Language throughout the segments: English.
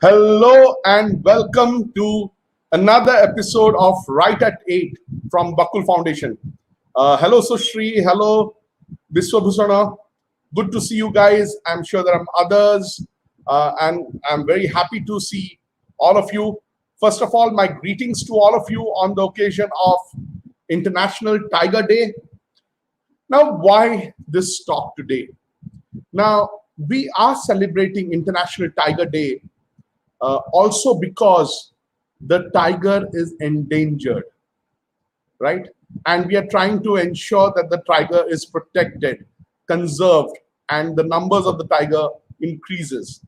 Hello and welcome to another episode of Right at 8 from Bakul Foundation. Hello Sushri, hello Biswabhusana. Good to see you guys. I'm sure there are others and I'm very happy to see all of you. First of all, my greetings to all of you on the occasion of International Tiger Day. Now, why this talk today? Now, we are celebrating International Tiger Day also because the tiger is endangered, right? And we are trying to ensure that the tiger is protected, conserved, and the numbers of the tiger increases.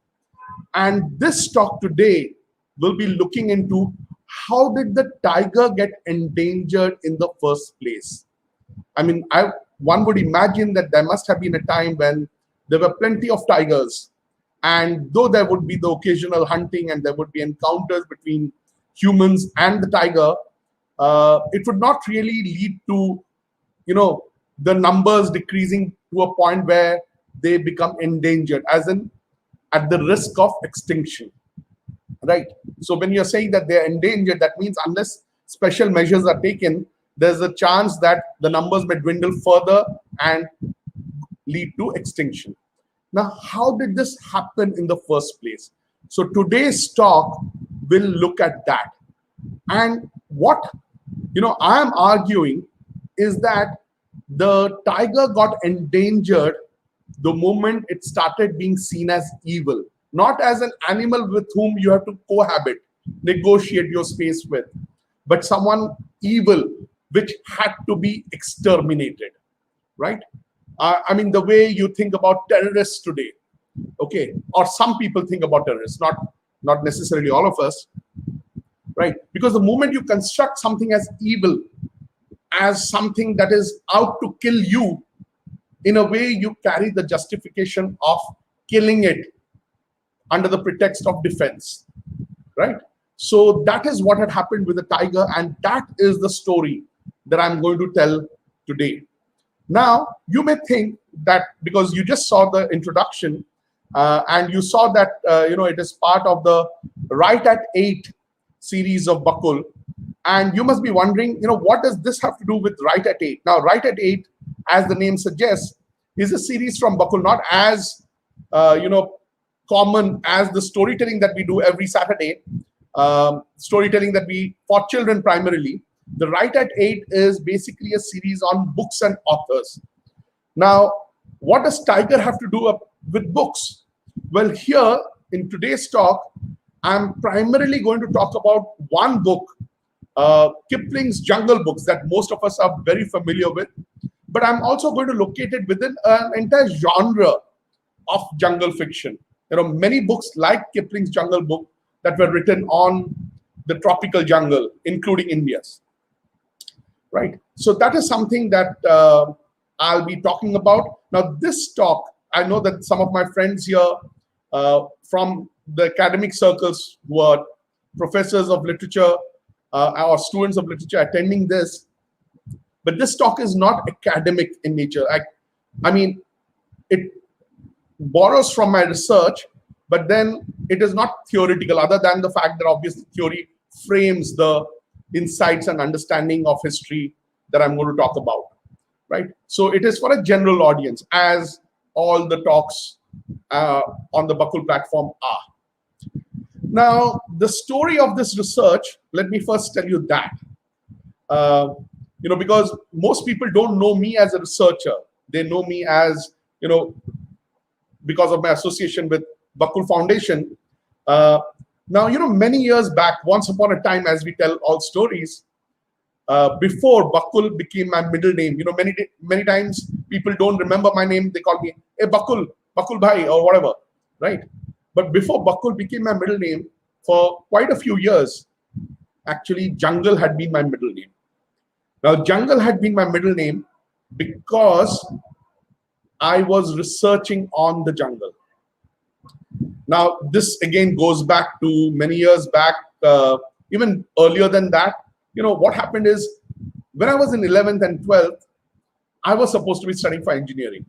And this talk today will be looking into how did the tiger get endangered in the first place? I mean, one would imagine that there must have been a time when there were plenty of tigers, and though there would be the occasional hunting and there would be encounters between humans and the tiger, it would not really lead to, the numbers decreasing to a point where they become endangered, as in at the risk of extinction, right? So when you're saying that they're endangered, that means unless special measures are taken, there's a chance that the numbers may dwindle further and lead to extinction. Now, how did this happen in the first place? So today's talk will look at that. And what I am arguing is that the tiger got endangered the moment it started being seen as evil, not as an animal with whom you have to cohabit, negotiate your space with, but someone evil which had to be exterminated, right? I mean, the way you think about terrorists today, okay, or some people think about terrorists, not necessarily all of us, right? Because the moment you construct something as evil, as something that is out to kill you, in a way you carry the justification of killing it under the pretext of defense, right? So that is what had happened with the tiger, and that is the story that I'm going to tell today. Now, you may think that because you just saw the introduction and you saw that, it is part of the Right at 8 series of Bakul. And you must be wondering, what does this have to do with Right at 8? Now, Right at 8, as the name suggests, is a series from Bakul, not as, common as the storytelling that we do every Saturday, storytelling that we, for children primarily. The Right at 8 is basically a series on books and authors. Now, what does Tiger have to do with books? Well, here in today's talk, I'm primarily going to talk about one book, Kipling's Jungle Books, that most of us are very familiar with. But I'm also going to locate it within an entire genre of jungle fiction. There are many books like Kipling's Jungle Book that were written on the tropical jungle, including India's. Right. So that is something that I'll be talking about. Now, this talk, I know that some of my friends here from the academic circles who are professors of literature or students of literature attending this, but this talk is not academic in nature. I mean, it borrows from my research, but then it is not theoretical, other than the fact that obviously theory frames the insights and understanding of history that I'm going to talk about, right? So it is for a general audience, as all the talks on the Bakul platform are. Now, the story of this research, let me first tell you that, because most people don't know me as a researcher. They know me as, because of my association with Bakul Foundation. Now, many years back, once upon a time, as we tell all stories, before Bakul became my middle name, many times people don't remember my name. They call me, hey, Bakul Bhai, or whatever, right? But before Bakul became my middle name, for quite a few years, actually, Jungle had been my middle name. Now, Jungle had been my middle name because I was researching on the jungle. Now, this again goes back to many years back, even earlier than that. What happened is, when I was in 11th and 12th, I was supposed to be studying for engineering.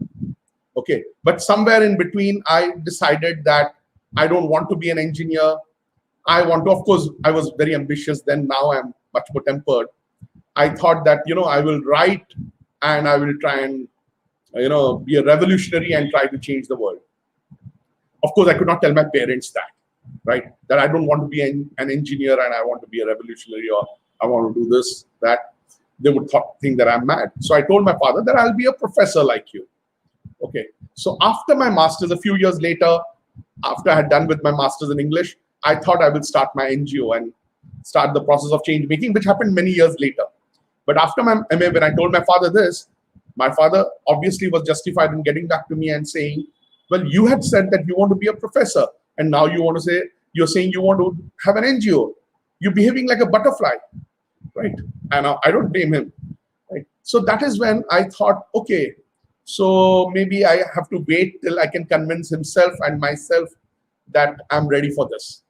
Okay, but somewhere in between, I decided that I don't want to be an engineer. I want to, of course, I was very ambitious then. Now I'm much more tempered. I thought that, I will write and I will try and, be a revolutionary and try to change the world. Of course, I could not tell my parents that, right? That I don't want to be an engineer and I want to be a revolutionary, or I want to do this, that. They would think that I'm mad. So I told my father that I'll be a professor like you. Okay. So after my master's, a few years later, after I had done with my master's in English, I thought I would start my NGO and start the process of change making, which happened many years later. But after my MA, when I told my father this, my father obviously was justified in getting back to me and saying, well, you had said that you want to be a professor, and now you're saying you want to have an NGO. You're behaving like a butterfly, right? And I don't blame him, right? So that is when I thought, okay, so maybe I have to wait till I can convince himself and myself that I'm ready for this.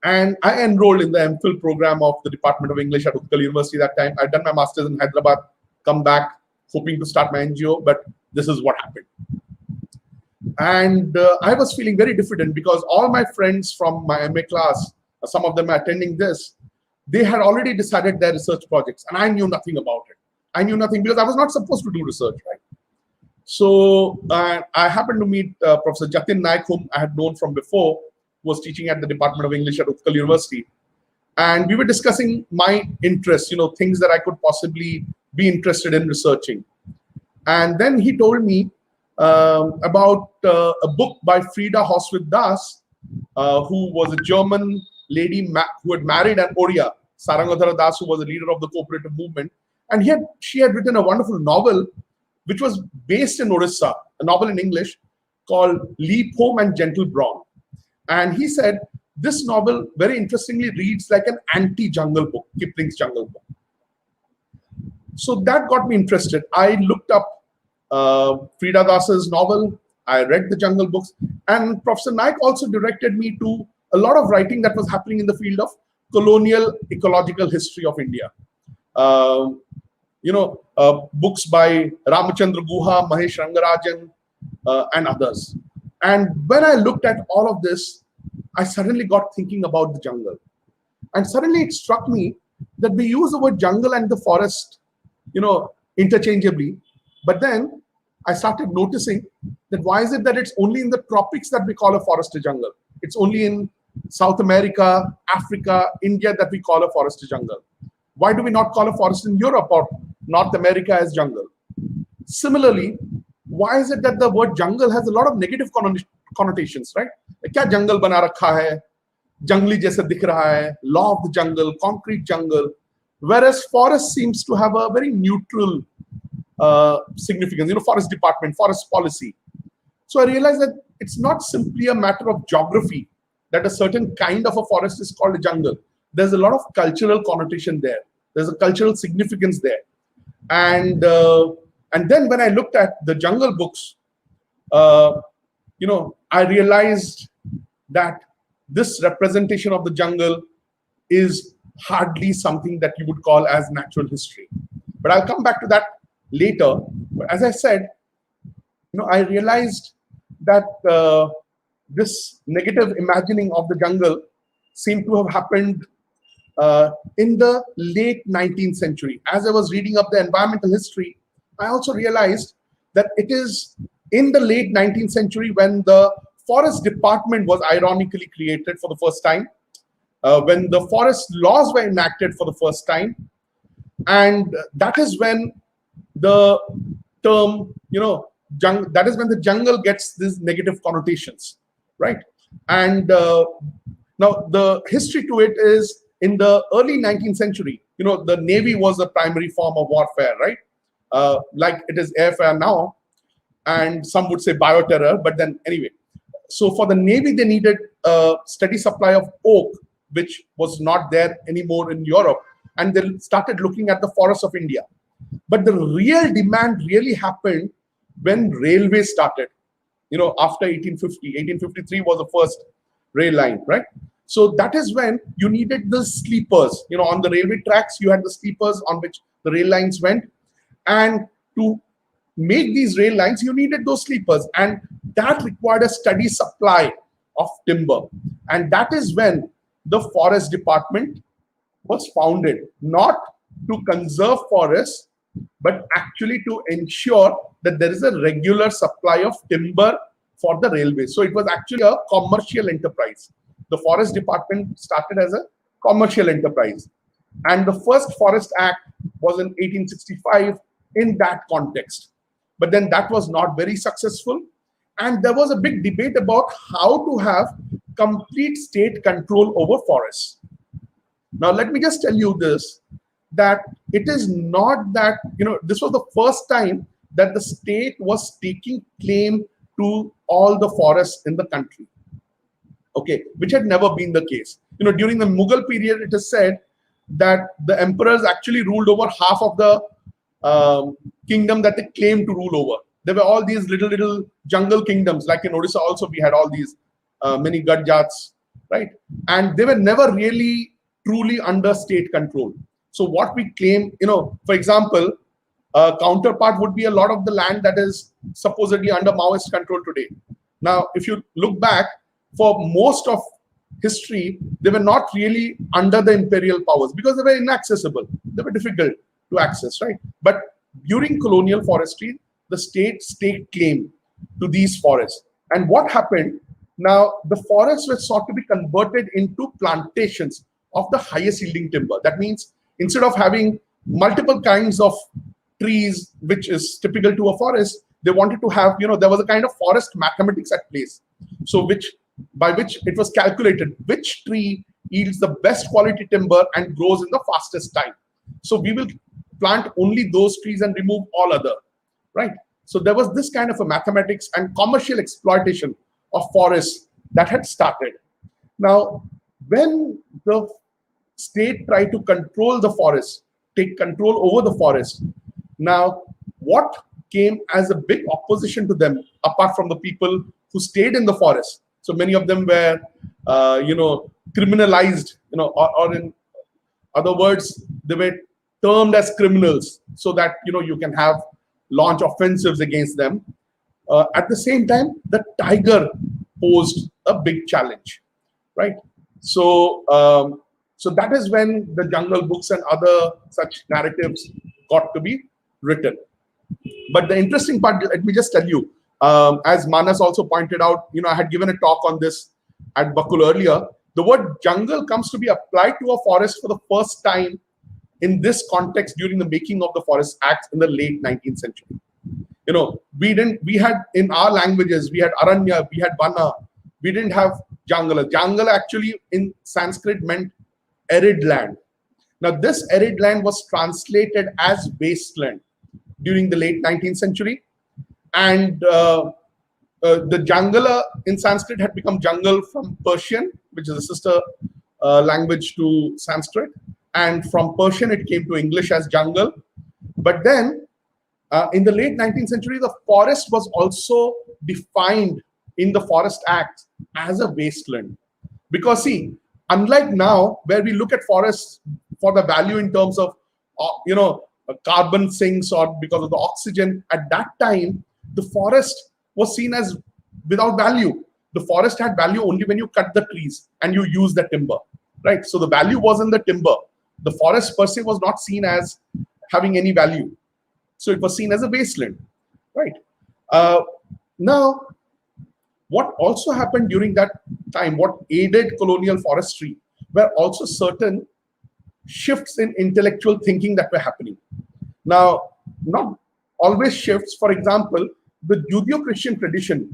And I enrolled in the MPhil program of the Department of English at Utkal University that time. I'd done my master's in Hyderabad, come back, hoping to start my NGO, but this is what happened. And I was feeling very diffident because all my friends from my MA class, some of them are attending this, they had already decided their research projects, and I knew nothing about it. I knew nothing because I was not supposed to do research, right? So I happened to meet Professor Jatin Naik, whom I had known from before, who was teaching at the Department of English at Utkal University. And we were discussing my interests, things that I could possibly be interested in researching. And then he told me about a book by Frida Hoswith Das, who was a German lady who had married an Odia, Sarangadhara Das, who was a leader of the cooperative movement. And she had written a wonderful novel, which was based in Orissa, a novel in English called Leap Home and Gentle Brawn. And he said, this novel, very interestingly, reads like an anti-jungle book, Kipling's Jungle Book. So that got me interested. I looked up Frida Das's novel. I read the Jungle books. And Professor Naik also directed me to a lot of writing that was happening in the field of colonial ecological history of India. Books by Ramachandra Guha, Mahesh Rangarajan, and others. And when I looked at all of this, I suddenly got thinking about the jungle. And suddenly it struck me that we use the word jungle and the forest, interchangeably. But then I started noticing that why is it that it's only in the tropics that we call a forest a jungle? It's only in South America, Africa, India that we call a forest a jungle. Why do we not call a forest in Europe or North America as jungle? Similarly, why is it that the word jungle has a lot of negative connotations, right? Kya jungle bana rakha hai? Jungli jaisa dikh raha hai, law of the jungle, concrete jungle. Whereas forest seems to have a very neutral significance, forest department, forest policy. So I realized that it's not simply a matter of geography, that a certain kind of a forest is called a jungle. There's a lot of cultural connotation there. There's a cultural significance there. And then when I looked at the jungle books, I realized that this representation of the jungle is hardly something that you would call as natural history. But I'll come back to that later. But as I said, I realized that this negative imagining of the jungle seemed to have happened in the late 19th century. As I was reading up the environmental history, I also realized that it is in the late 19th century when the Forest Department was ironically created for the first time, when the forest laws were enacted for the first time, and that is when the term, that is when the jungle gets these negative connotations, right? And now the history to it is in the early 19th century, the Navy was the primary form of warfare, right? Like it is airfare now, and some would say bioterror, but then anyway. So for the Navy, they needed a steady supply of oak, which was not there anymore in Europe. And they started looking at the forests of India. But the real demand really happened when railways started, after 1850. 1853 was the first rail line, right? So that is when you needed the sleepers. On the railway tracks, you had the sleepers on which the rail lines went. And to make these rail lines, you needed those sleepers. And that required a steady supply of timber. And that is when the Forest Department was founded, not to conserve forests, but actually to ensure that there is a regular supply of timber for the railway. So it was actually a commercial enterprise. The Forest Department started as a commercial enterprise. And the first Forest Act was in 1865 in that context. But then that was not very successful. And there was a big debate about how to have complete state control over forests. Now, let me just tell you this, that it is not that, this was the first time that the state was taking claim to all the forests in the country. Okay, which had never been the case. During the Mughal period, it is said that the emperors actually ruled over half of the kingdom that they claimed to rule over. There were all these little jungle kingdoms, like in Odisha also we had all these many Gadjats, right? And they were never really truly under state control. So what we claim, for example, a counterpart would be a lot of the land that is supposedly under Maoist control today. Now, if you look back, for most of history, they were not really under the imperial powers because they were inaccessible. They were difficult to access, right? But during colonial forestry, the state staked claim to these forests. And what happened? Now, the forests were sought to be converted into plantations of the highest yielding timber. That means instead of having multiple kinds of trees, which is typical to a forest, they wanted to have, there was a kind of forest mathematics at place. So by which it was calculated which tree yields the best quality timber and grows in the fastest time. So we will plant only those trees and remove all other, right? So there was this kind of a mathematics and commercial exploitation of forests that had started. Now, when the state tried to control the forest, take control over the forest, now what came as a big opposition to them, apart from the people who stayed in the forest? So many of them were, criminalized, or in other words, they were termed as criminals so that, you can have launch offensives against them. At the same time, the tiger posed a big challenge, right? So, so that is when the jungle books and other such narratives got to be written. But the interesting part, let me just tell you, as Manas also pointed out, I had given a talk on this at BAKUL earlier. The word jungle comes to be applied to a forest for the first time in this context during the making of the Forest Act in the late 19th century. We had in our languages, we had Aranya, we had Vana, we didn't have Jangala. Jangala actually in Sanskrit meant arid land. Now this arid land was translated as wasteland during the late 19th century. And the Jangala in Sanskrit had become jungle from Persian, which is a sister language to Sanskrit. And from Persian, it came to English as jungle. But then in the late 19th century, the forest was also defined in the Forest Act as a wasteland. Because see, unlike now, where we look at forests for the value in terms of, carbon sinks or because of the oxygen, at that time, the forest was seen as without value. The forest had value only when you cut the trees and you use the timber, right? So the value was in the timber. The forest per se was not seen as having any value. So it was seen as a wasteland, right? Now, what also happened during that time, what aided colonial forestry, were also certain shifts in intellectual thinking that were happening. Now, not always shifts. For example, the Judeo-Christian tradition,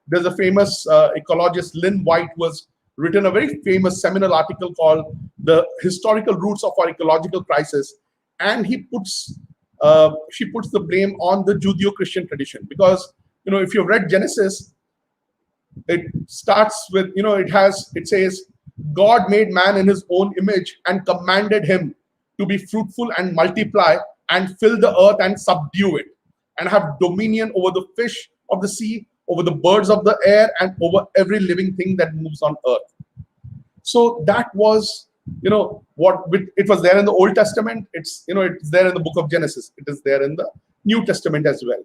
there's a famous ecologist, Lynn White, was written a very famous seminal article called The Historical Roots of Our Ecological Crisis. And she puts the blame on the Judeo-Christian tradition. Because, if you've read Genesis, it starts with, it says, God made man in his own image and commanded him to be fruitful and multiply and fill the earth and subdue it and have dominion over the fish of the sea, over the birds of the air, and over every living thing that moves on earth. So that was, it was there in the Old Testament. It's there in the book of Genesis. It is there in the New Testament as well.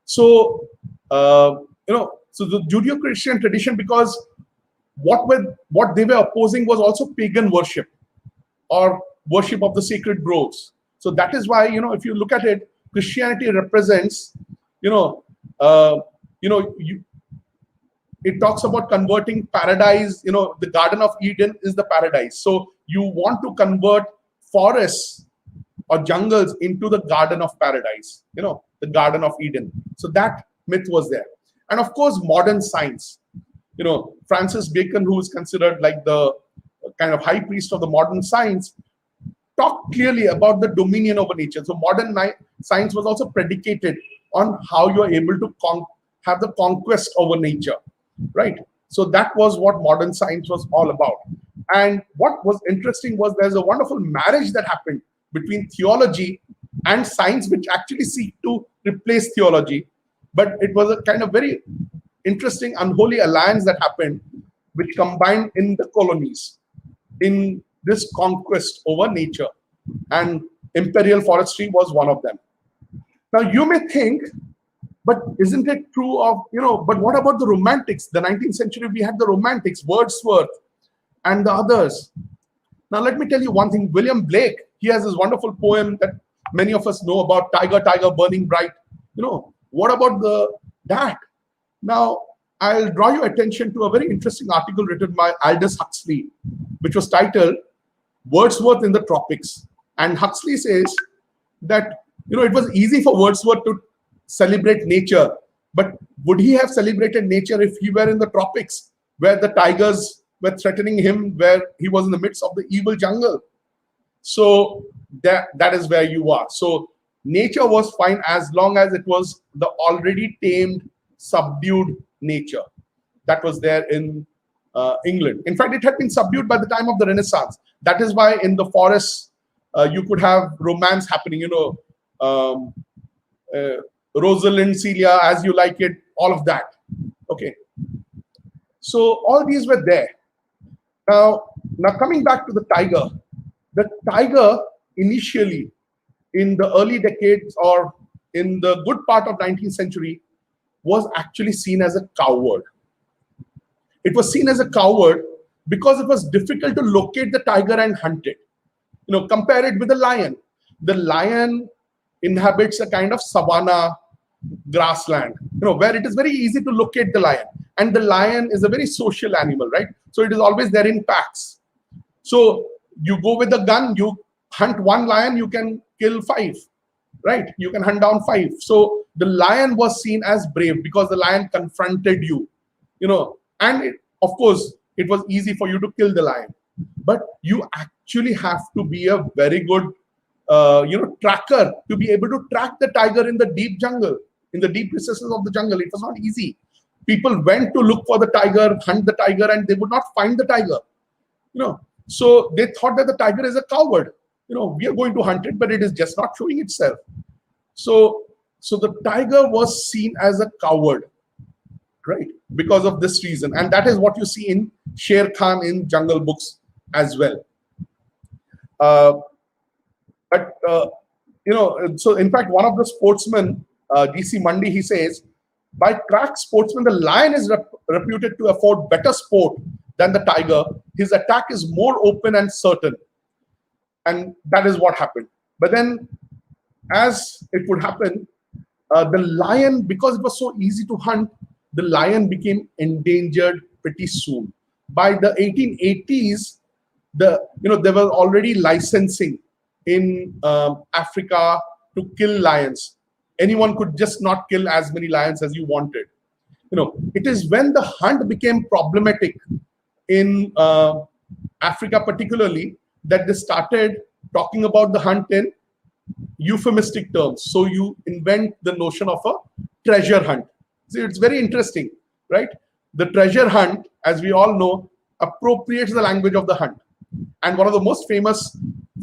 So, so the Judeo-Christian tradition, because what they were opposing was also pagan worship or worship of the sacred groves. So that is why, if you look at it, Christianity represents, you know, uh, it talks about converting paradise. The Garden of Eden is the paradise. So you want to convert forests or jungles into the Garden of Paradise, the Garden of Eden. So that myth was there. And of course, modern science. Francis Bacon, who is considered like the kind of high priest of the modern science, talked clearly about the dominion over nature. So modern science was also predicated on how you are able to have the conquest over nature, right? So that was what modern science was all about. And what was interesting was there's a wonderful marriage that happened between theology and science, which actually seek to replace theology. But it was a kind of very interesting unholy alliance that happened, which combined in the colonies in this conquest over nature. And imperial forestry was one of them. Now you may think, but isn't it true of, but what about the romantics? The 19th century, we had the romantics, Wordsworth and the others. Now let me tell you one thing. William Blake, he has this wonderful poem that many of us know about, Tiger, Tiger, Burning Bright. What about that? Now, I'll draw your attention to a very interesting article written by Aldous Huxley, which was titled Wordsworth in the Tropics. And Huxley says that, it was easy for Wordsworth to celebrate nature, but would he have celebrated nature if he were in the tropics, where the tigers were threatening him, where he was in the midst of the evil jungle? So that is where you are. So nature was fine as long as it was the already tamed, subdued nature that was there in England. In fact, it had been subdued by the time of the Renaissance. That is why in the forests you could have romance happening, Rosalind, Celia, As You Like It, all of that. Okay. So all these were there. Now coming back to the tiger initially in the early decades or in the good part of 19th century was actually seen as a coward. It was seen as a coward because it was difficult to locate the tiger and hunt it. Compare it with the lion. The lion inhabits a kind of savanna grassland, where it is very easy to locate the lion. And the lion is a very social animal, right? So it is always there in packs. So you go with a gun, you hunt one lion, you can kill 5, right? You can hunt down 5. So the lion was seen as brave because the lion confronted you, and of course, it was easy for you to kill the lion. But you actually have to be a very good, tracker to be able to track the tiger in the deep jungle, in the deep recesses of the jungle. It was not easy. People went to look for the tiger, hunt the tiger, and they would not find the tiger. So they thought that the tiger is a coward. We are going to hunt it, but it is just not showing itself. So the tiger was seen as a coward, right? Because of this reason. And that is what you see in Sher Khan in Jungle Books as well. So in fact, one of the sportsmen, D.C. Mundy, he says, by crack sportsmen, the lion is reputed to afford better sport than the tiger. His attack is more open and certain. And that is what happened. But then, as it would happen, the lion, because it was so easy to hunt, the lion became endangered pretty soon. By the 1880s, there was already licensing in Africa to kill lions. Anyone could just not kill as many lions as you wanted. It is when the hunt became problematic in Africa particularly that they started talking about the hunt in euphemistic terms. So you invent the notion of a treasure hunt. See, it's very interesting, right? The treasure hunt, as we all know, appropriates the language of the hunt. And one of the most famous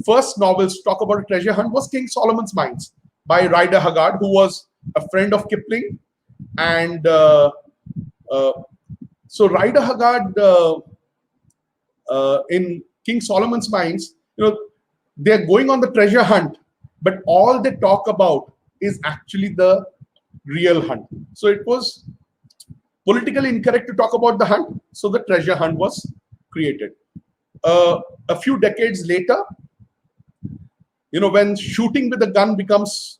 first novels to talk about a treasure hunt was King Solomon's Mines by Rider Haggard, who was a friend of Kipling. And so Rider Haggard in King Solomon's Mines, they're going on the treasure hunt, but all they talk about is actually the real hunt. So it was politically incorrect to talk about the hunt, so the treasure hunt was created. A few decades later, when shooting with a gun becomes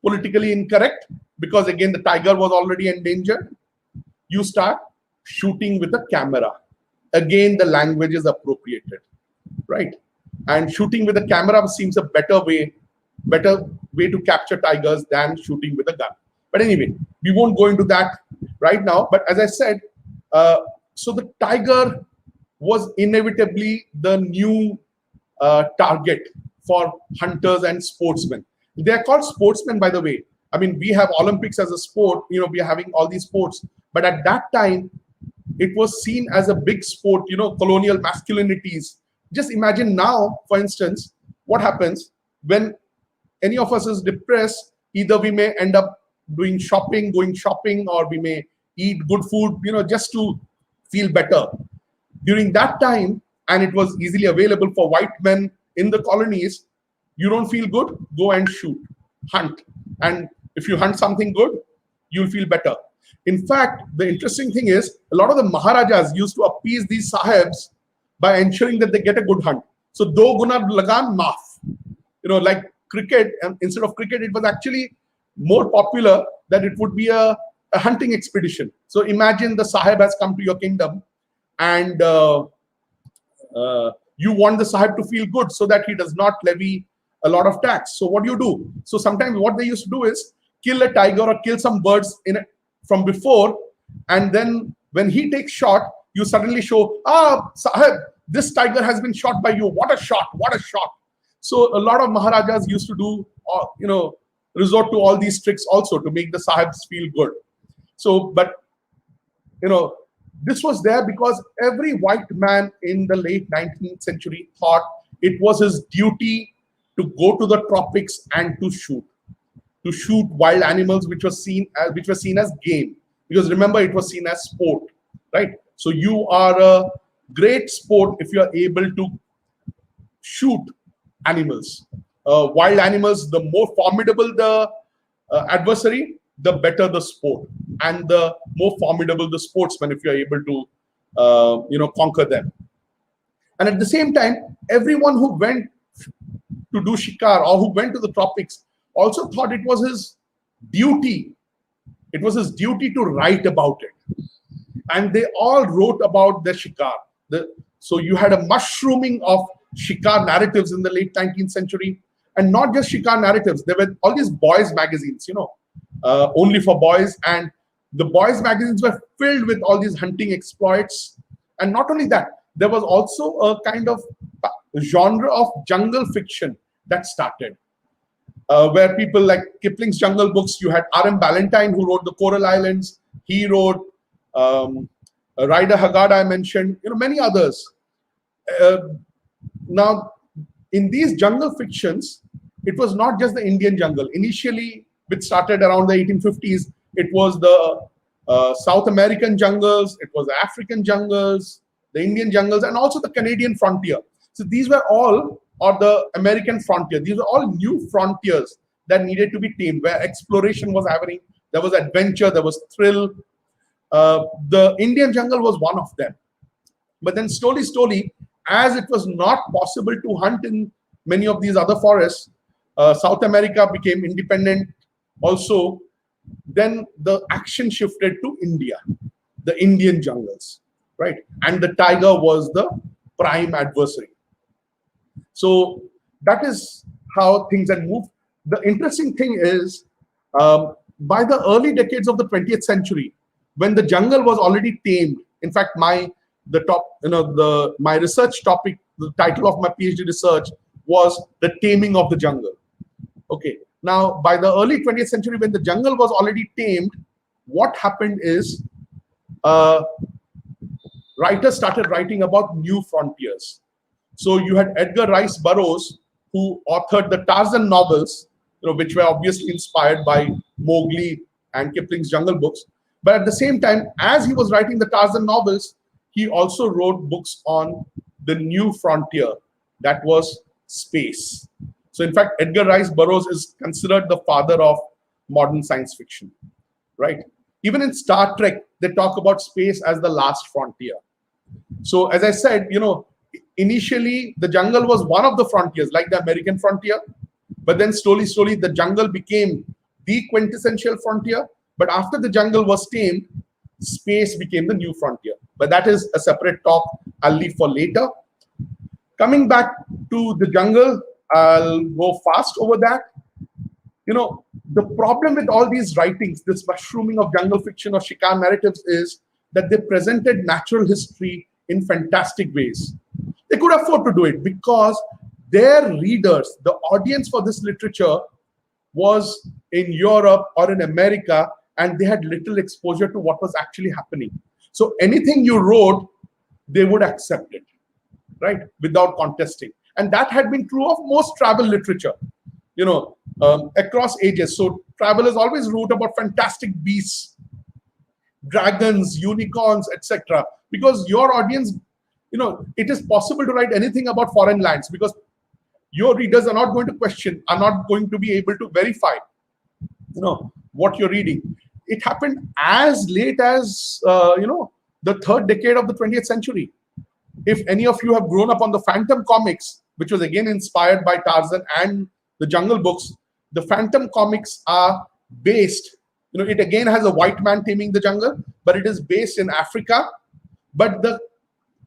politically incorrect, because again the tiger was already endangered, you start shooting with a camera. Again, the language is appropriated, right? And shooting with a camera seems a better way to capture tigers than shooting with a gun. But anyway, we won't go into that right now. But as I said, so the tiger was inevitably the new target for hunters and sportsmen. They are called sportsmen, by the way. I mean, we have Olympics as a sport, we are having all these sports. But at that time, it was seen as a big sport, colonial masculinities. Just imagine now, for instance, what happens when any of us is depressed. Either we may end up going shopping, or we may eat good food, just to feel better. During that time, and it was easily available for white men in the colonies, you don't feel good, go and shoot, hunt. And if you hunt something good, you'll feel better. In fact, the interesting thing is, a lot of the Maharajas used to appease these sahibs by ensuring that they get a good hunt. So, do guna lagan maaf. Like cricket, and instead of cricket, it was actually more popular that it would be a hunting expedition. So, imagine the sahib has come to your kingdom, and you want the sahib to feel good so that he does not levy a lot of tax. So, what do you do? So, sometimes what they used to do is kill a tiger or kill some birds from before, and then when he takes shot, you suddenly show, sahib, this tiger has been shot by you. What a shot, what a shot. So a lot of Maharajas used to do, resort to all these tricks also to make the sahibs feel good. So, but, this was there because every white man in the late 19th century thought it was his duty to go to the tropics and to shoot wild animals, which were seen as game. Because remember, it was seen as sport, right? So you are a great sport if you are able to shoot animals. Wild animals, the more formidable the adversary, the better the sport, and the more formidable the sportsman if you are able to, conquer them. And at the same time, everyone who went to do shikar or who went to the tropics also thought it was his duty. It was his duty to write about it. And they all wrote about their shikar. So you had a mushrooming of shikar narratives in the late 19th century. And not just shikar narratives. There were all these boys magazines, only for boys. And the boys magazines were filled with all these hunting exploits. And not only that, there was also a kind of genre of jungle fiction that started. Where people like Kipling's Jungle Books, you had R.M. Ballantyne, who wrote The Coral Islands. He wrote Rider Haggard, I mentioned, many others. Now, in these jungle fictions, it was not just the Indian jungle. Initially, which started around the 1850s, it was the South American jungles, it was the African jungles, the Indian jungles, and also the Canadian frontier. So these were all, or the American frontier, these were all new frontiers that needed to be tamed, where exploration was happening. There was adventure, there was thrill. The Indian jungle was one of them. But then slowly, as it was not possible to hunt in many of these other forests, South America became independent also. Then the action shifted to India, the Indian jungles, right? And the tiger was the prime adversary. So that is how things had moved. The interesting thing is, by the early decades of the 20th century, when the jungle was already tamed. In fact, my research topic, the title of my PhD research was The Taming of the Jungle. Okay. Now, by the early 20th century, when the jungle was already tamed, what happened is writers started writing about new frontiers. So you had Edgar Rice Burroughs, who authored the Tarzan novels, which were obviously inspired by Mowgli and Kipling's Jungle Books. But at the same time, as he was writing the Tarzan novels, he also wrote books on the new frontier, that was space. So in fact, Edgar Rice Burroughs is considered the father of modern science fiction, right? Even in Star Trek, they talk about space as the last frontier. So as I said, initially the jungle was one of the frontiers, like the American frontier, but then slowly the jungle became the quintessential frontier. But after the jungle was tamed, space became the new frontier. But that is a separate talk I'll leave for later. Coming back to the jungle, I'll go fast over that. The problem with all these writings, this mushrooming of jungle fiction or shikar narratives, is that they presented natural history in fantastic ways. They could afford to do it because their readers, the audience for this literature, was in Europe or in America, and they had little exposure to what was actually happening. So anything you wrote, they would accept it, right, without contesting. And that had been true of most travel literature, across ages. So travelers always wrote about fantastic beasts, dragons, unicorns, etc. Because your audience, it is possible to write anything about foreign lands because your readers are not going to question, are not going to be able to verify, what you're reading. It happened as late as, the third decade of the 20th century. If any of you have grown up on the Phantom comics, which was again inspired by Tarzan and the Jungle Books, the Phantom comics are based, it again has a white man taming the jungle, but it is based in Africa. But the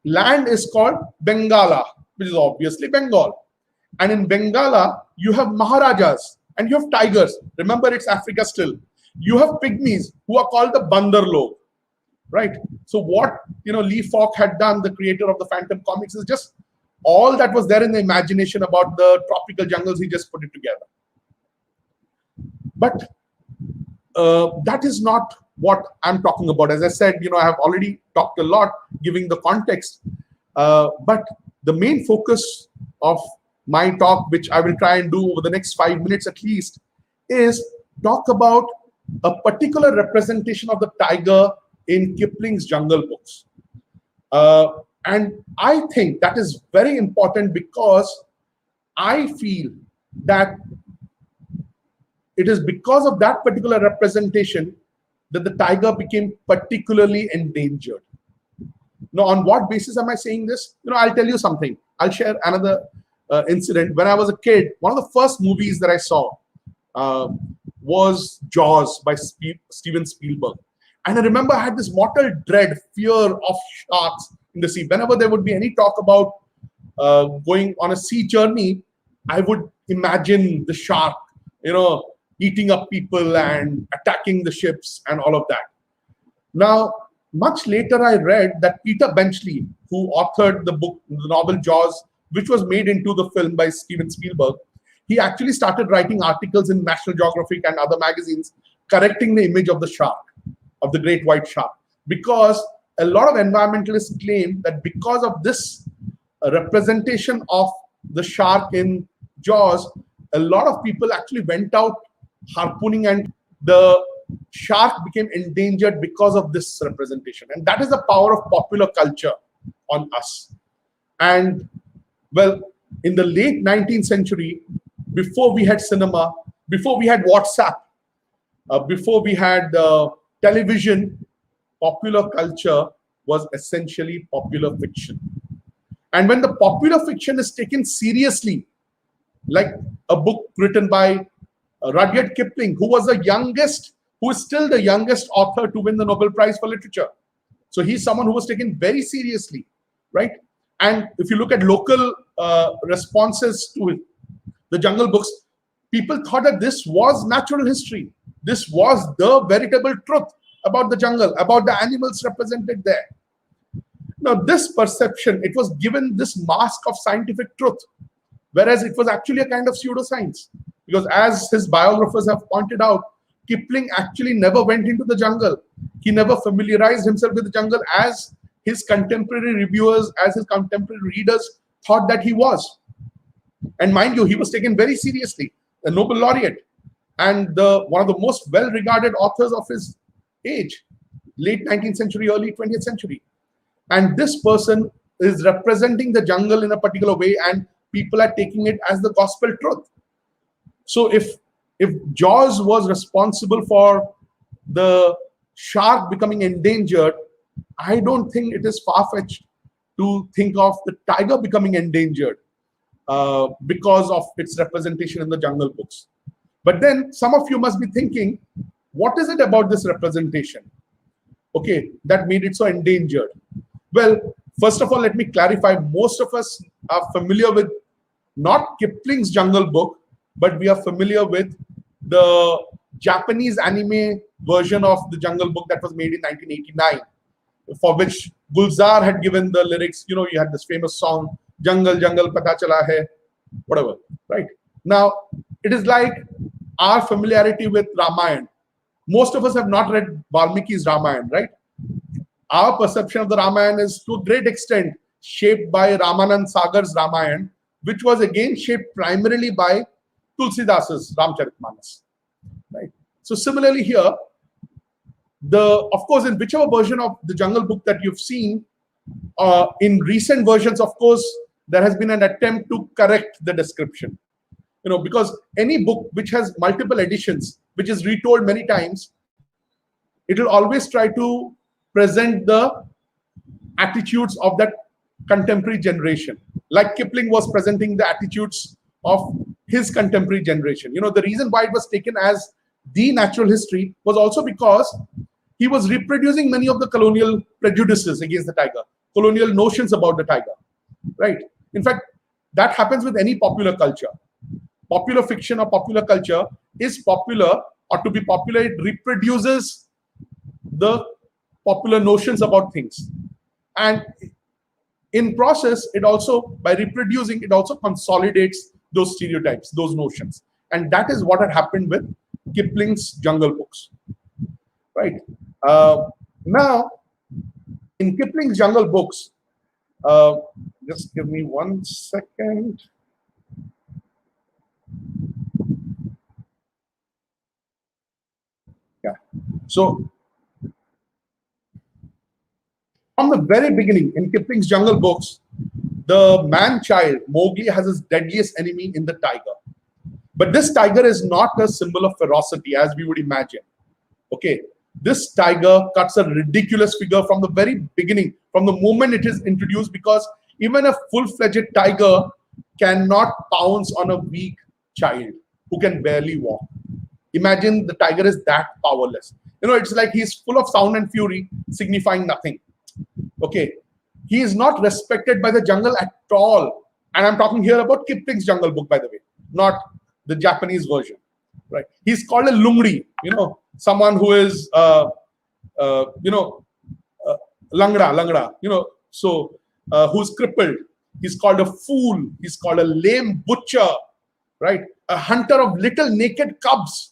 land is called Bengala, which is obviously Bengal. And in Bengala, you have Maharajas and you have tigers. Remember, it's Africa still. You have pygmies who are called the Bandarlog, right? So what, Lee Falk had done, the creator of the Phantom comics, is just all that was there in the imagination about the tropical jungles. He just put it together. But that is not what I'm talking about. As I said, I have already talked a lot, giving the context. But the main focus of my talk, which I will try and do over the next 5 minutes at least, is talk about a particular representation of the tiger in Kipling's Jungle Books. And I think that is very important because I feel that it is because of that particular representation that the tiger became particularly endangered. Now, on what basis am I saying this? I'll tell you something. I'll share another incident. When I was a kid, one of the first movies that I saw was Jaws by Steven Spielberg. And I remember I had this mortal dread, fear of sharks in the sea. Whenever there would be any talk about going on a sea journey, I would imagine the shark, eating up people and attacking the ships and all of that. Now, much later, I read that Peter Benchley, who authored the book, the novel Jaws, which was made into the film by Steven Spielberg, he actually started writing articles in National Geographic and other magazines correcting the image of the shark, of the great white shark. Because a lot of environmentalists claim that because of this representation of the shark in Jaws, a lot of people actually went out harpooning and the shark became endangered because of this representation. And that is the power of popular culture on us. And well, in the late 19th century, before we had cinema, before we had WhatsApp, before we had television, popular culture was essentially popular fiction. And when the popular fiction is taken seriously, like a book written by Rudyard Kipling, who was the youngest, who is still the youngest author to win the Nobel Prize for Literature. So he's someone who was taken very seriously, right? And if you look at local responses to the Jungle Books, people thought that this was natural history. This was the veritable truth about the jungle, about the animals represented there. Now, this perception, it was given this mask of scientific truth, whereas it was actually a kind of pseudoscience. Because as his biographers have pointed out, Kipling actually never went into the jungle. He never familiarized himself with the jungle as his contemporary reviewers, as his contemporary readers thought that he was. And mind you, he was taken very seriously, a Nobel laureate, and one of the most well-regarded authors of his age, late 19th century, early 20th century. And this person is representing the jungle in a particular way, and people are taking it as the gospel truth. So if Jaws was responsible for the shark becoming endangered, I don't think it is far-fetched to think of the tiger becoming endangered because of its representation in the Jungle Books. But then some of you must be thinking, what is it about this representation, okay, that made it so endangered? Well, first of all, let me clarify. Most of us are familiar with not Kipling's Jungle Book, but we are familiar with the Japanese anime version of the Jungle Book that was made in 1989, for which Gulzar had given the lyrics. You know, you had this famous song, Jungle Jungle Pata Chala Hai, whatever, right? Now, it is like our familiarity with Ramayana. Most of us have not read Valmiki's Ramayana, right? Our perception of the Ramayana is to a great extent shaped by Ramanand Sagar's Ramayana, which was again shaped primarily by Tulsidas's Ramcharitmanas, right? So similarly here, of course, in whichever version of the Jungle Book that you've seen, in recent versions, of course, there has been an attempt to correct the description. You know, because any book which has multiple editions, which is retold many times, it will always try to present the attitudes of that contemporary generation. Like Kipling was presenting the attitudes of his contemporary generation. You know, the reason why it was taken as the natural history was also because he was reproducing many of the colonial prejudices against the tiger, colonial notions about the tiger, right? In fact, that happens with any popular culture. Popular fiction or popular culture is popular, or to be popular, it reproduces the popular notions about things. And in process, it also, by reproducing, it also consolidates those stereotypes, those notions. And that is what had happened with Kipling's Jungle Books, right? Now, in Kipling's Jungle Books, just give me 1 second. Yeah. So, from the very beginning in Kipling's Jungle Books, the man-child, Mowgli, has his deadliest enemy in the tiger. But this tiger is not a symbol of ferocity as we would imagine. Okay. This tiger cuts a ridiculous figure from the very beginning, from the moment it is introduced, because even a full-fledged tiger cannot pounce on a weak child who can barely walk. Imagine the tiger is that powerless. You know, it's like he's full of sound and fury, signifying nothing. Okay. He is not respected by the jungle at all. And I'm talking here about Kipling's Jungle Book, by the way, not the Japanese version, right? He's called a lungri, you know, someone who is, langra, you know, so who's crippled. He's called a fool. He's called a lame butcher, right? A hunter of little naked cubs.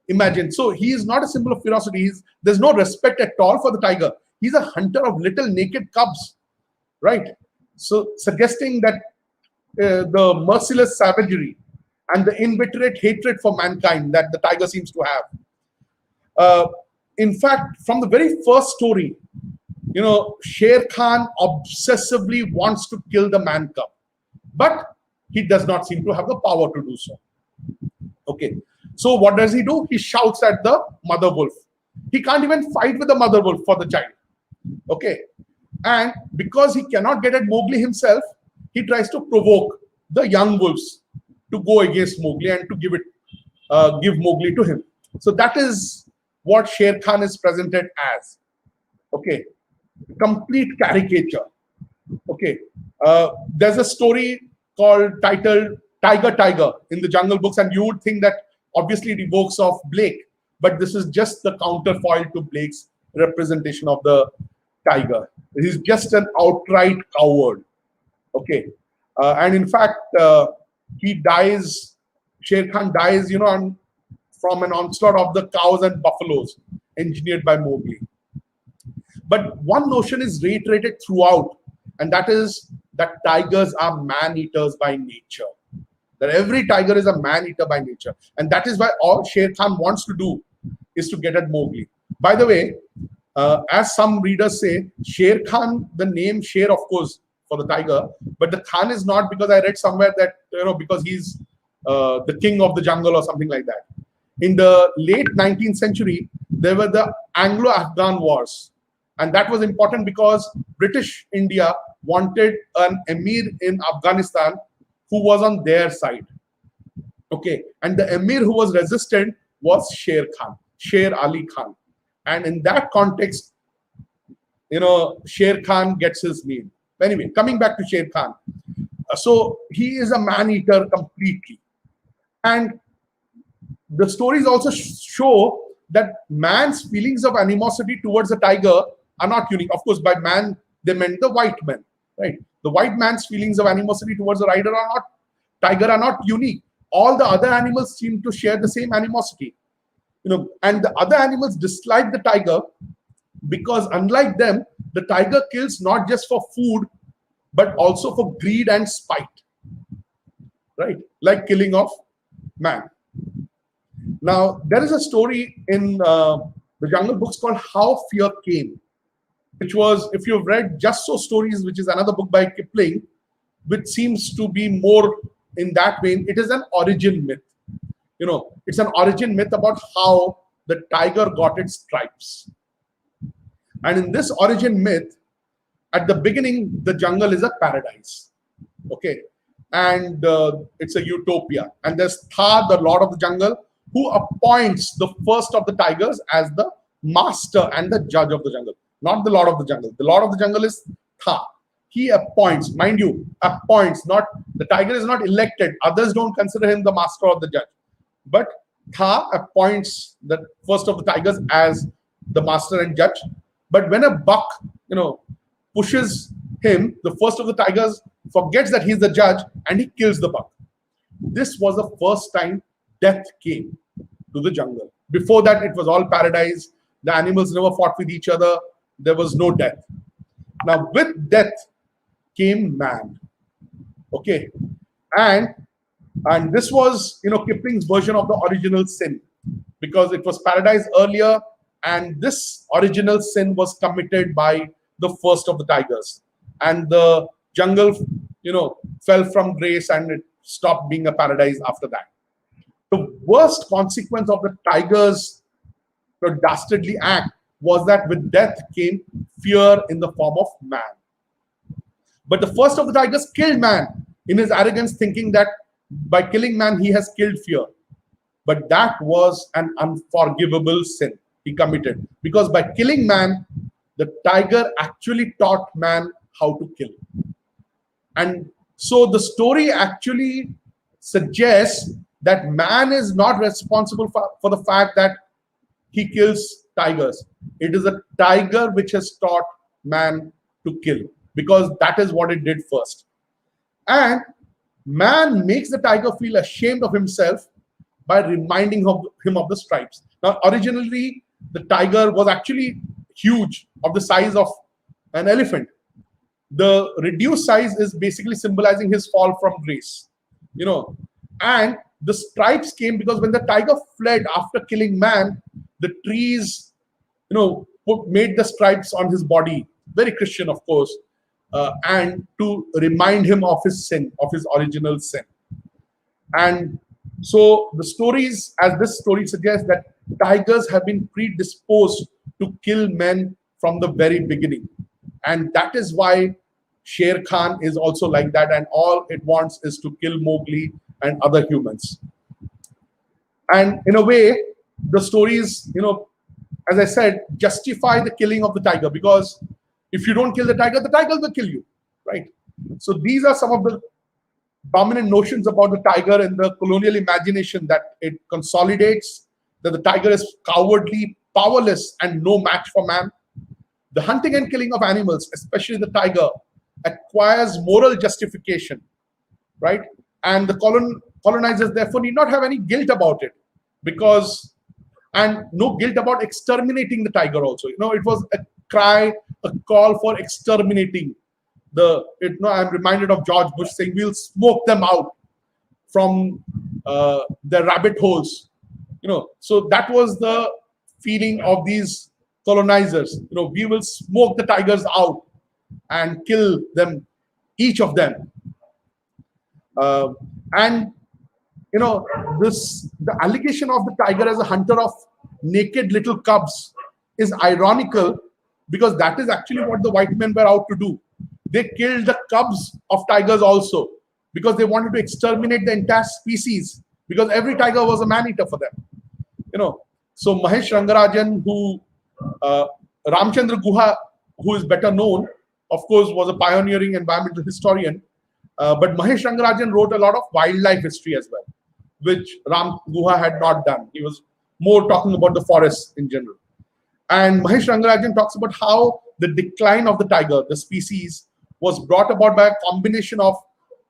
Imagine. So he is not a symbol of ferocity. There's no respect at all for the tiger. He's a hunter of little naked cubs, right? So suggesting that the merciless savagery and the inveterate hatred for mankind that the tiger seems to have. In fact, from the very first story, you know, Sher Khan obsessively wants to kill the man cub, but he does not seem to have the power to do so. Okay. So what does he do? He shouts at the mother wolf. He can't even fight with the mother wolf for the child. Okay. And because he cannot get at Mowgli himself, he tries to provoke the young wolves to go against Mowgli and to give Mowgli to him. So that is what Sher Khan is presented as. Okay. Complete caricature. Okay. There's a story titled Tiger Tiger in the Jungle Books, and you would think that obviously it evokes of Blake, but this is just the counterfoil to Blake's representation of the tiger. He's just an outright coward. Okay. And in fact, he dies, Sher Khan dies, you know, from an onslaught of the cows and buffaloes engineered by Mowgli. But one notion is reiterated throughout, and that is that tigers are man-eaters by nature. That every tiger is a man-eater by nature. And that is why all Sher Khan wants to do is to get at Mowgli. By the way, as some readers say, Sher Khan, the name Sher, of course, for the tiger, but the Khan is not because I read somewhere that, you know, because he's the king of the jungle or something like that. In the late 19th century, there were the Anglo-Afghan wars. And that was important because British India wanted an emir in Afghanistan who was on their side. Okay, and the emir who was resistant was Sher Ali Khan. And in that context, Sher Khan gets his name. Anyway, coming back to Sher Khan. So he is a man-eater completely. And the stories also show that man's feelings of animosity towards a tiger are not unique. Of course, by man, they meant the white man, right? The white man's feelings of animosity towards a tiger are not unique. All the other animals seem to share the same animosity. And the other animals dislike the tiger because, unlike them, the tiger kills not just for food, but also for greed and spite, right? Like killing of man. Now, there is a story in the Jungle books called How Fear Came, which was, if you've read Just So Stories, which is another book by Kipling, which seems to be more in that vein, it is an origin myth. It's an origin myth about how the tiger got its stripes. And in this origin myth, at the beginning, the jungle is a paradise. Okay. And it's a utopia. And there's Tha, the lord of the jungle, who appoints the first of the tigers as the master and the judge of the jungle. Not the lord of the jungle. The lord of the jungle is Tha. He appoints, mind you, appoints, not the tiger is not elected. Others don't consider him the master or the judge. But Tha appoints the first of the tigers as the master and judge. But when a buck, pushes him, the first of the tigers forgets that he's the judge and he kills the buck. This was the first time death came to the jungle. Before that, it was all paradise. The animals never fought with each other. There was no death. Now, with death came man. Okay. And this was, Kipling's version of the original sin, because it was paradise earlier, and this original sin was committed by the first of the tigers. And the jungle, fell from grace and it stopped being a paradise after that. The worst consequence of the tiger's dastardly act was that with death came fear in the form of man. But the first of the tigers killed man in his arrogance, thinking that by killing man, he has killed fear. But that was an unforgivable sin he committed, because by killing man, the tiger actually taught man how to kill. And so the story actually suggests that man is not responsible for the fact that he kills tigers. It is a tiger which has taught man to kill, because that is what it did first. And man makes the tiger feel ashamed of himself by reminding him of the stripes. Now, originally, the tiger was actually huge, of the size of an elephant. The reduced size is basically symbolizing his fall from grace, and the stripes came because when the tiger fled after killing man, the trees, made the stripes on his body, very Christian, of course, and to remind him of his sin, of his original sin. And so the stories, as this story suggests, that tigers have been predisposed to kill men from the very beginning. And that is why Sher Khan is also like that, and all it wants is to kill Mowgli and other humans. And in a way, the stories, as I said, justify the killing of the tiger, because if you don't kill the tiger will kill you, right? So these are some of the dominant notions about the tiger in the colonial imagination, that it consolidates that the tiger is cowardly, powerless, and no match for man. The hunting and killing of animals, especially the tiger, acquires moral justification, right? And the colonizers therefore need not have any guilt about it, and no guilt about exterminating the tiger also. It was a call for exterminating I'm reminded of George Bush saying, "We'll smoke them out from their rabbit holes." So that was the feeling of these colonizers. We will smoke the tigers out and kill them, each of them. And the allegation of the tiger as a hunter of naked little cubs is ironical, because that is actually what the white men were out to do. They killed the cubs of tigers also, because they wanted to exterminate the entire species, because every tiger was a man-eater for them. So Mahesh Rangarajan, who Ramchandra Guha, who is better known, of course, was a pioneering environmental historian. But Mahesh Rangarajan wrote a lot of wildlife history as well, which Ram Guha had not done. He was more talking about the forests in general. And Mahesh Rangarajan talks about how the decline of the tiger, the species, was brought about by a combination of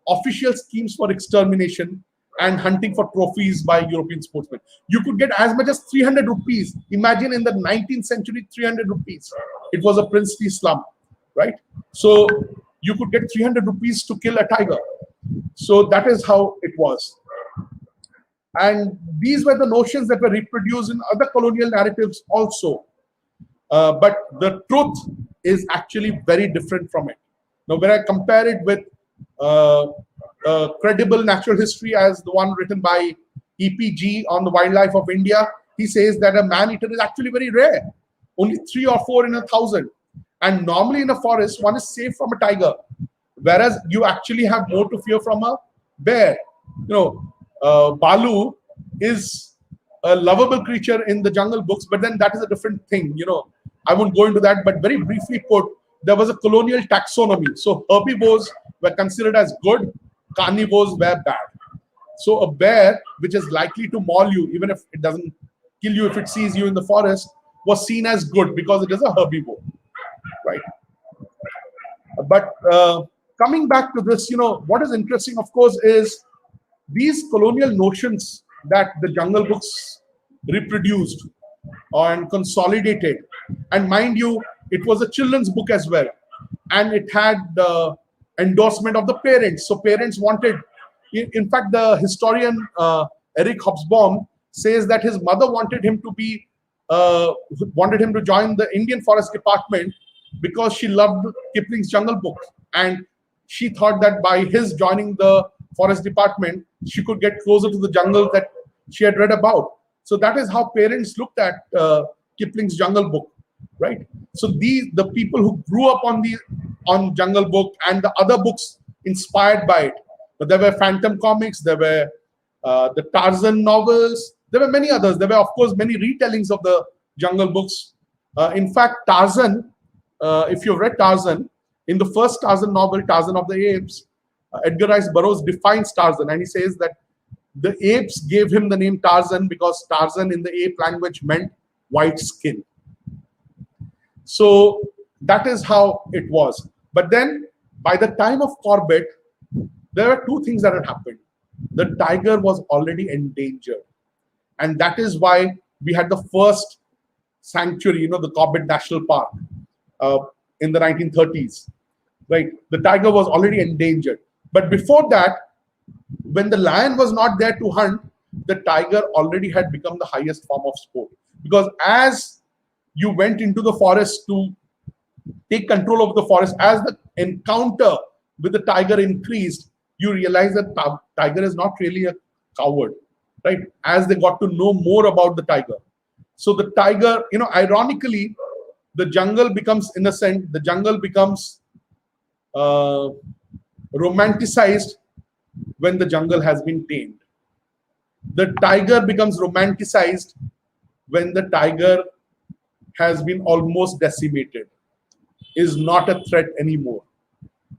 official schemes for extermination and hunting for trophies by European sportsmen. You could get as much as 300 rupees. Imagine in the 19th century, 300 rupees. It was a princely slum, right? So you could get 300 rupees to kill a tiger. So that is how it was. And these were the notions that were reproduced in other colonial narratives also. But the truth is actually very different from it. Now, when I compare it with credible natural history as the one written by EPG on the wildlife of India, he says that a man-eater is actually very rare, only 3 or 4 in 1,000. And normally in a forest, one is safe from a tiger, whereas you actually have more to fear from a bear. Balu is a lovable creature in the Jungle Books, but then that is a different thing. I won't go into that, but very briefly put, there was a colonial taxonomy. So herbivores were considered as good, carnivores were bad. So a bear, which is likely to maul you, even if it doesn't kill you if it sees you in the forest, was seen as good because it is a herbivore, right? But coming back to this, what is interesting, of course, is these colonial notions that the Jungle Books reproduced and consolidated. And mind you, it was a children's book as well. And it had the endorsement of the parents. So parents wanted, in fact, the historian Eric Hobsbawm says that his mother wanted him to join the Indian Forest Department because she loved Kipling's Jungle Book. And she thought that by his joining the Forest Department, she could get closer to the jungle that she had read about. So that is how parents looked at Kipling's Jungle Book, right? So the people who grew up on Jungle Book and the other books inspired by it. But there were Phantom comics, there were the Tarzan novels, there were many others. There were, of course, many retellings of the Jungle Books. In fact, Tarzan, if you've read Tarzan, in the first Tarzan novel, Tarzan of the Apes, Edgar Rice Burroughs defines Tarzan, and he says that the apes gave him the name Tarzan because Tarzan in the ape language meant white skin. So that is how it was. But then by the time of Corbett, there were two things that had happened. The tiger was already endangered. And that is why we had the first sanctuary, the Corbett National Park in the 1930s. Right? The tiger was already endangered. But before that, when the lion was not there to hunt, the tiger already had become the highest form of sport. Because as you went into the forest to take control of the forest, as the encounter with the tiger increased, you realize that tiger is not really a coward, right? As they got to know more about the tiger. So the tiger, ironically, the jungle becomes innocent, the jungle becomes romanticized when the jungle has been tamed. The tiger becomes romanticized when the tiger has been almost decimated, is not a threat anymore.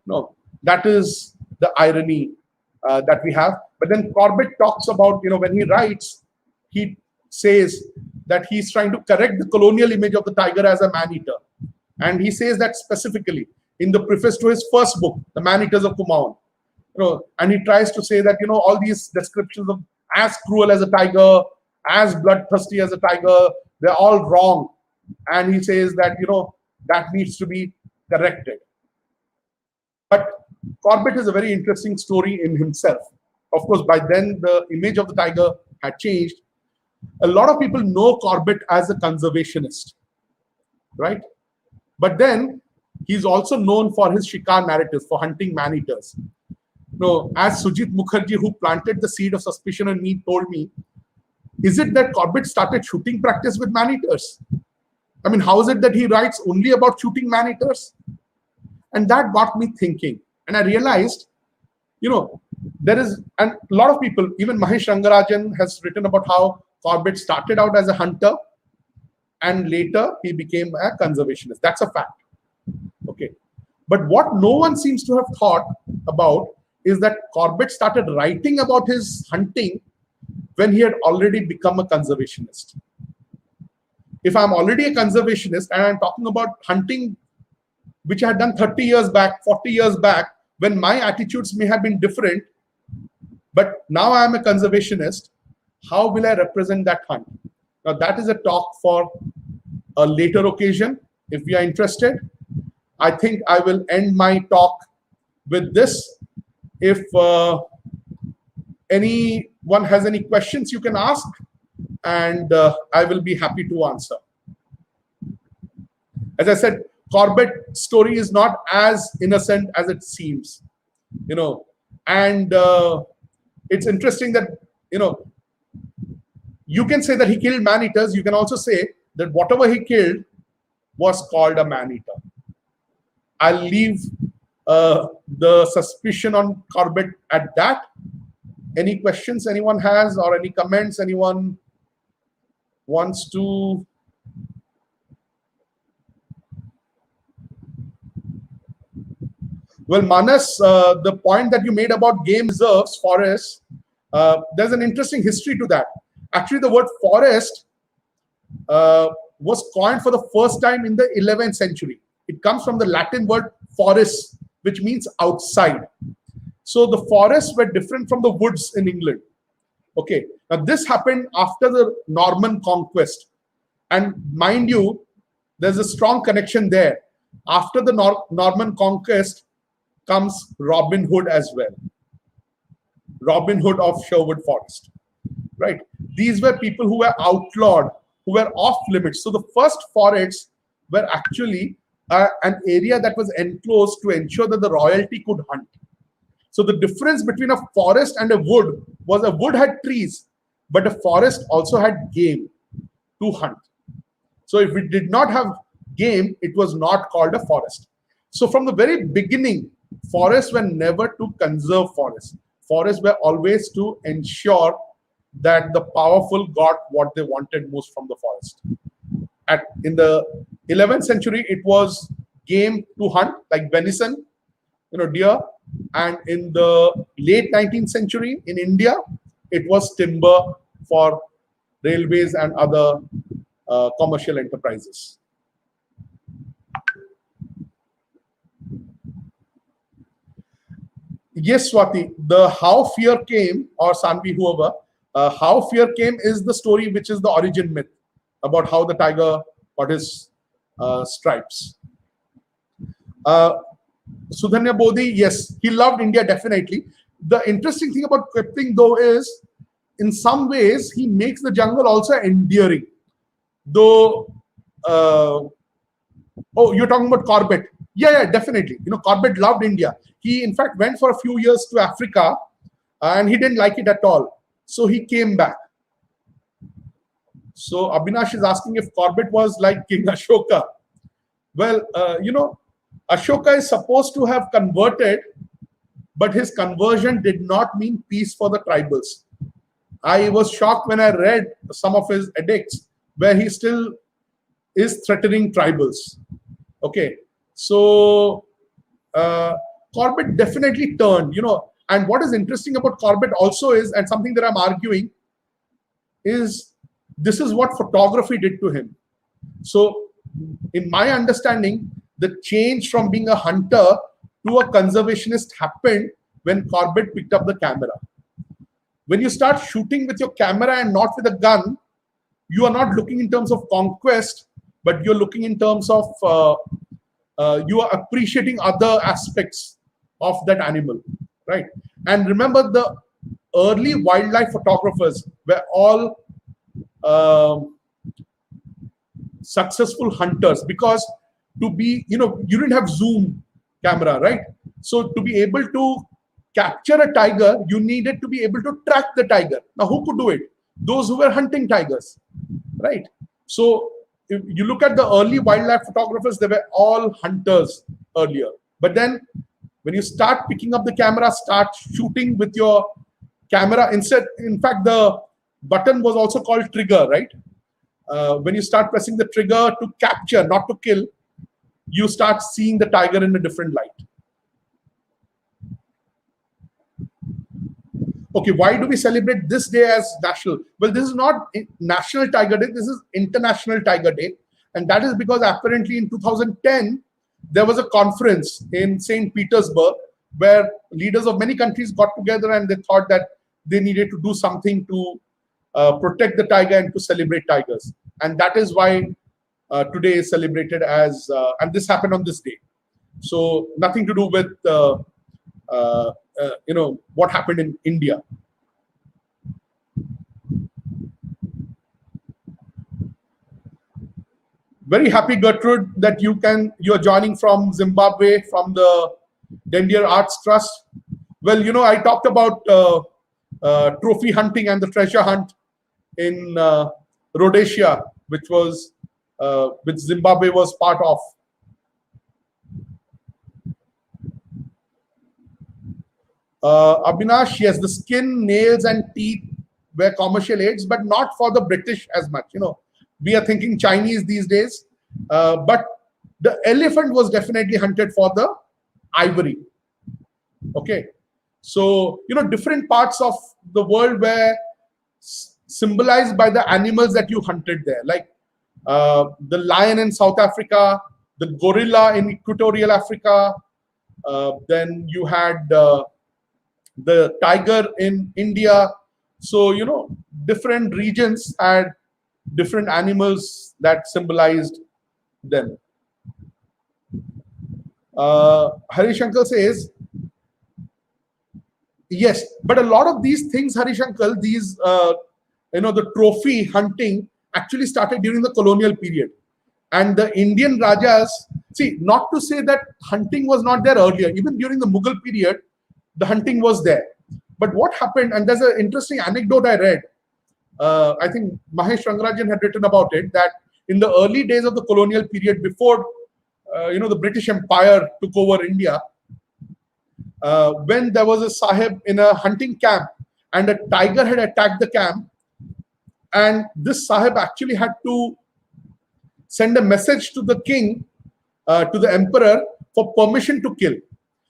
No, that is the irony that we have. But then Corbett talks about, when he writes, he says that he's trying to correct the colonial image of the tiger as a man-eater. And he says that specifically in the preface to his first book, The Man-Eaters of Kumaon. And he tries to say that, all these descriptions of as cruel as a tiger, as bloodthirsty as a tiger, they're all wrong. And he says that, that needs to be corrected. But Corbett is a very interesting story in himself. Of course, by then, the image of the tiger had changed. A lot of people know Corbett as a conservationist, right? But then, he's also known for his shikar narratives, for hunting man-eaters. As Sujit Mukherjee, who planted the seed of suspicion in me, told me, Is it that Corbett started shooting practice with man-eaters? I mean, how is it that he writes only about shooting man-eaters? And that got me thinking. And I realized, there is, and a lot of people, even Mahesh Rangarajan has written about how Corbett started out as a hunter and later he became a conservationist. That's a fact. Okay. But what no one seems to have thought about is that Corbett started writing about his hunting when he had already become a conservationist. If I'm already a conservationist and I'm talking about hunting, which I had done 30 years back, 40 years back, when my attitudes may have been different, but now I'm a conservationist, how will I represent that hunt? Now, that is a talk for a later occasion. If we are interested, I think I will end my talk with this. If anyone has any questions, you can ask, and I will be happy to answer. As I said, Corbett's story is not as innocent as it seems, and it's interesting that, you can say that he killed man-eaters. You can also say that whatever he killed was called a man-eater. I'll leave the suspicion on Corbett at that. Any questions anyone has, or any comments anyone wants to? Well, Manas, the point that you made about game reserves, forests, there's an interesting history to that. Actually, the word forest was coined for the first time in the 11th century. It comes from the Latin word foris, which means outside. So the forests were different from the woods in England. Okay, now this happened after the Norman conquest. And mind you, there's a strong connection there. After the Norman conquest comes Robin Hood as well. Robin Hood of Sherwood Forest, right? These were people who were outlawed, who were off limits. So the first forests were actually an area that was enclosed to ensure that the royalty could hunt. So the difference between a forest and a wood was a wood had trees, but a forest also had game to hunt. So if we did not have game, it was not called a forest. So from the very beginning, forests were never to conserve forests. Forests were always to ensure that the powerful got what they wanted most from the forest. In the 11th century, it was game to hunt, like venison, deer. And in the late 19th century in India, it was timber for railways and other commercial enterprises. Yes, Swati, the how fear came, or Sanvi, whoever, how fear came is the story which is the origin myth about how the tiger got his stripes. Sudhanya Bodhi, yes, he loved India, definitely. The interesting thing about Kipling, though, is in some ways he makes the jungle also endearing. Though, oh, you're talking about Corbett. Yeah, definitely. Corbett loved India. He, in fact, went for a few years to Africa and he didn't like it at all. So he came back. So Abhinash is asking if Corbett was like King Ashoka. Well, Ashoka is supposed to have converted, but his conversion did not mean peace for the tribals. I was shocked when I read some of his edicts where he still is threatening tribals. Okay, so Corbett definitely turned, and what is interesting about Corbett also is, and something that I'm arguing, is this is what photography did to him. So in my understanding, the change from being a hunter to a conservationist happened when Corbett picked up the camera. When you start shooting with your camera and not with a gun, you are not looking in terms of conquest, but you're looking in terms of you are appreciating other aspects of that animal, right? And remember, the early wildlife photographers were all successful hunters, because to be, you didn't have zoom camera, right? So to be able to capture a tiger, you needed to be able to track the tiger. Now, who could do it? those who were hunting tigers, right? So if you look at the early wildlife photographers, they were all hunters earlier. But then when you start picking up the camera, start shooting with your camera instead. In fact, the button was also called trigger, right? When you start pressing the trigger to capture, not to kill, you start seeing the tiger in a different light. Okay, why do we celebrate this day as national? Well, this is not National Tiger Day, this is International Tiger Day. And that is because apparently in 2010, there was a conference in St. Petersburg where leaders of many countries got together and they thought that they needed to do something to protect the tiger and to celebrate tigers. And that is why today is celebrated as, and this happened on this day. So nothing to do with what happened in India. Very happy, Gertrude, that you're joining from Zimbabwe, from the Dendier Arts Trust. Well, I talked about trophy hunting and the treasure hunt in Rhodesia, which Zimbabwe was part of. Abhinash, yes, the skin, nails, and teeth were commercial aids, but not for the British as much. We are thinking Chinese these days, but the elephant was definitely hunted for the ivory. Okay, so different parts of the world were symbolized by the animals that you hunted there, like the lion in South Africa, the gorilla in Equatorial Africa. Then you had the tiger in India. So, different regions had different animals that symbolized them. Harishankar says, yes, but a lot of these things, Harishankar, these, the trophy hunting actually started during the colonial period. And the Indian Rajas, see, not to say that hunting was not there earlier, even during the Mughal period, the hunting was there. But what happened, and there's an interesting anecdote I read, I think Mahesh Rangarajan had written about it, that in the early days of the colonial period, before the British Empire took over India, when there was a sahib in a hunting camp and a tiger had attacked the camp, and this sahib actually had to send a message to the king, to the emperor, for permission to kill.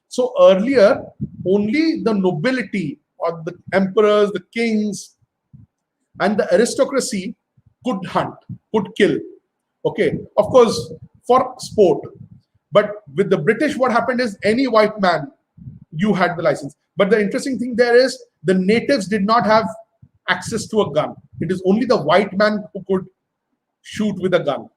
So earlier, only the nobility or the emperors, the kings, and the aristocracy could hunt, could kill. Okay, of course, for sport. But with the British, what happened is any white man, you had the license. But the interesting thing there is the natives did not have access to a gun. It is only the white man who could shoot with a gun.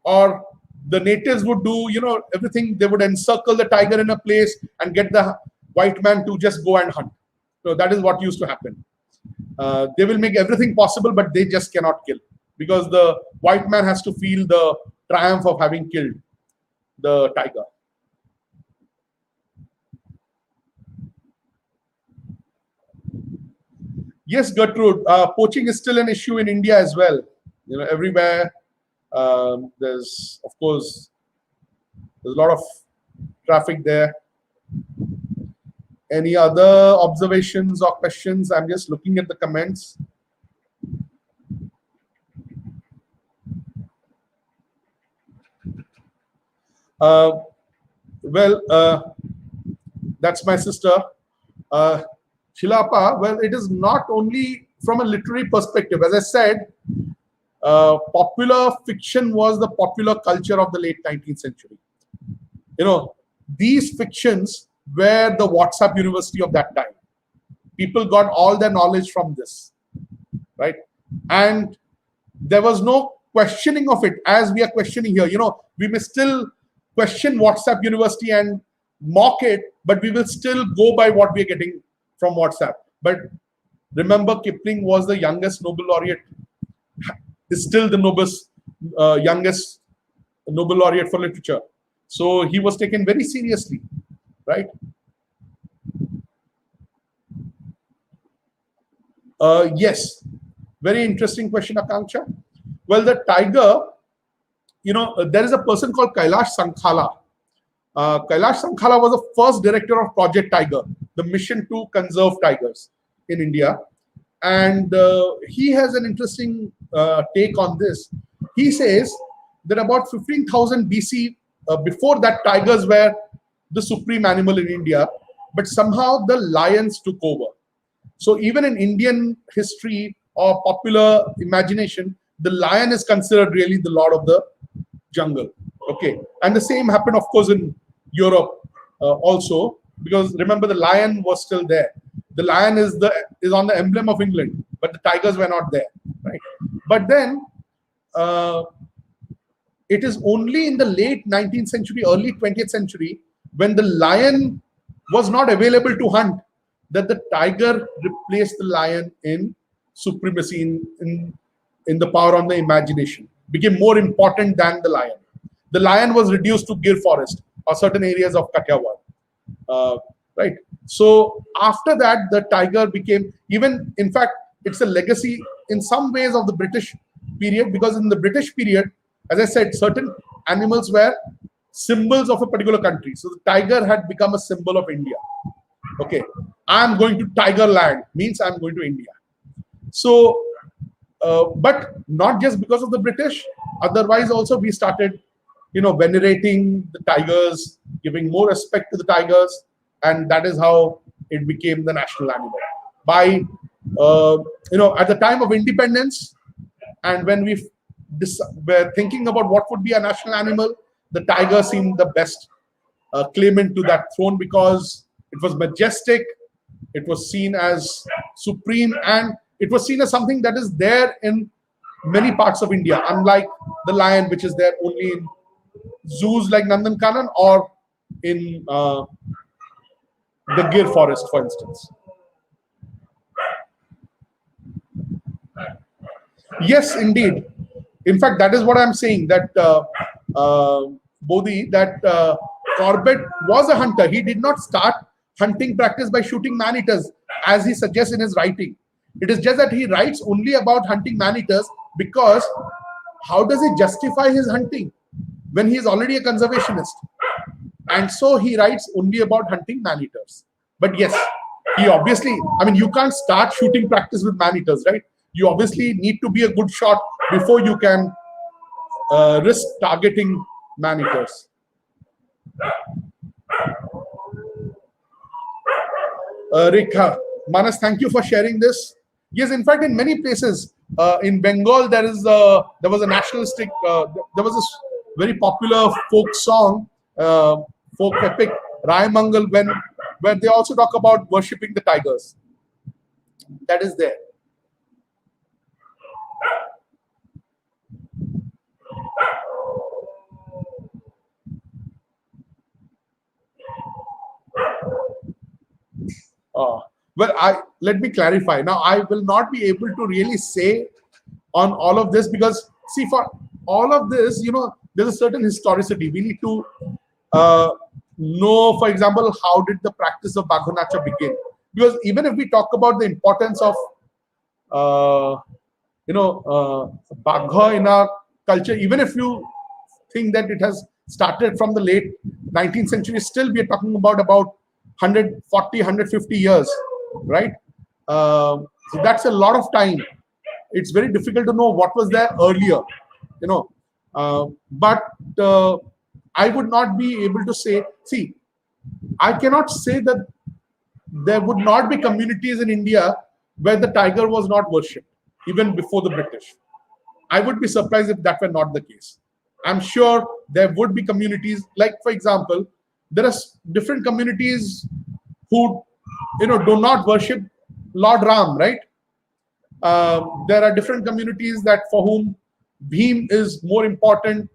Or the natives would do, everything. They would encircle the tiger in a place and get the white man to just go and hunt. So that is what used to happen. They will make everything possible, but they just cannot kill, because the white man has to feel the triumph of having killed the tiger. Yes, Gertrude, poaching is still an issue in India as well. Everywhere. There's, of course, there's a lot of traffic there. Any other observations or questions? I'm just looking at the comments. That's my sister. Shilapa, well, it is not only from a literary perspective. As I said, popular fiction was the popular culture of the late 19th century. These fictions were the WhatsApp university of that time. People got all their knowledge from this, right? And there was no questioning of it as we are questioning here. We may still question WhatsApp university and mock it, but we will still go by what we are getting from WhatsApp. But remember, Kipling was the youngest Nobel laureate, is still the youngest Nobel laureate for literature. So he was taken very seriously, right? Yes. Very interesting question, Akanksha. Well, the tiger, there is a person called Kailash Sankhala. Kailash Sankhala was the first director of Project Tiger, the mission to conserve tigers in India. And he has an interesting take on this. He says that about 15,000 BC, before that, tigers were the supreme animal in India, but somehow the lions took over. So even in Indian history or popular imagination, the lion is considered really the lord of the jungle. Okay, and the same happened, of course, in Europe also, because remember, the lion was still there. The lion is on the emblem of England, but the tigers were not there, right? But then it is only in the late 19th century, early 20th century, when the lion was not available to hunt, that the tiger replaced the lion in supremacy, in the power on the imagination, became more important than the lion. The lion was reduced to Gir forest or certain areas of Kathiawar, right? So after that, the tiger became, even in fact, it's a legacy in some ways of the British period, because in the British period, as I said, certain animals were symbols of a particular country. So the tiger had become a symbol of India. Okay, I'm going to Tiger Land means I'm going to India. So, but not just because of the British. Otherwise, also we started, venerating the tigers, giving more respect to the tigers, and that is how it became the national animal. By at the time of independence, and when we were thinking about what would be a national animal, the tiger seemed the best claimant to that throne, because it was majestic, it was seen as supreme, and it was seen as something that is there in many parts of India, unlike the lion, which is there only in zoos like Nandankanan or in the Gir forest, for instance. Yes, indeed. In fact, that is what I'm saying, that Bodhi, that Corbett was a hunter. He did not start hunting practice by shooting man-eaters, as he suggests in his writing. It is just that he writes only about hunting man-eaters, because how does he justify his hunting when he is already a conservationist? And so he writes only about hunting man-eaters. But yes, he obviously, you can't start shooting practice with man-eaters, right? You obviously need to be a good shot before you can risk targeting man-eaters. Rekha, Manas, thank you for sharing this. Yes, in fact, in many places in Bengal, there was a nationalistic, there was this very popular folk song, folk epic, Rai Mangal, where they also talk about worshipping the tigers. That is there. Well, let me clarify. Now, I will not be able to really say on all of this, because, see, for all of this, there's a certain historicity. We need to know, for example, how did the practice of Baghonacha begin? Because even if we talk about the importance of, Bagho in our culture, even if you think that it has started from the late 19th century, still we are talking about 140, 150 years, right? So that's a lot of time. It's very difficult to know what was there earlier, but I would not be able to say, see, I cannot say that there would not be communities in India where the tiger was not worshipped, even before the British. I would be surprised if that were not the case. I'm sure there would be communities, like, for example, there are different communities who, do not worship Lord Ram, right? There are different communities that for whom Bhim is more important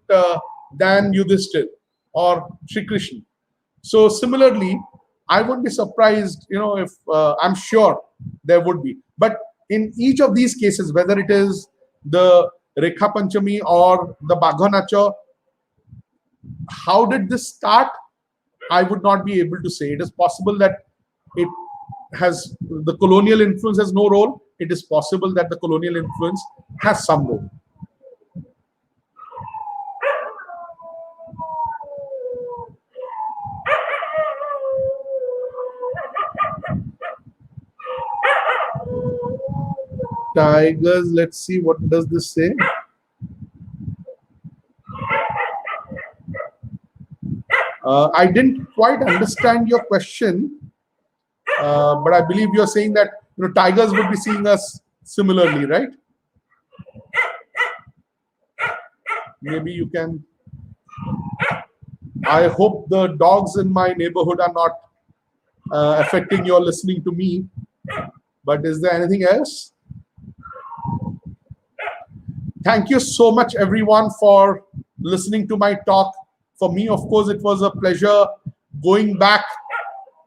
than Yudhishthir or Shri Krishna. So similarly, I wouldn't be surprised, if I'm sure there would be. But in each of these cases, whether it is the Rekha Panchami or the Baghonacha, how did this start? I would not be able to say. It is possible that the colonial influence has no role it is possible that the colonial influence has some role. Tigers, let's see, what does this say? I didn't quite understand your question, but I believe you're saying that tigers would be seeing us similarly, right? Maybe you can. I hope the dogs in my neighborhood are not affecting your listening to me. But is there anything else? Thank you so much, everyone, for listening to my talk. For me, of course, it was a pleasure going back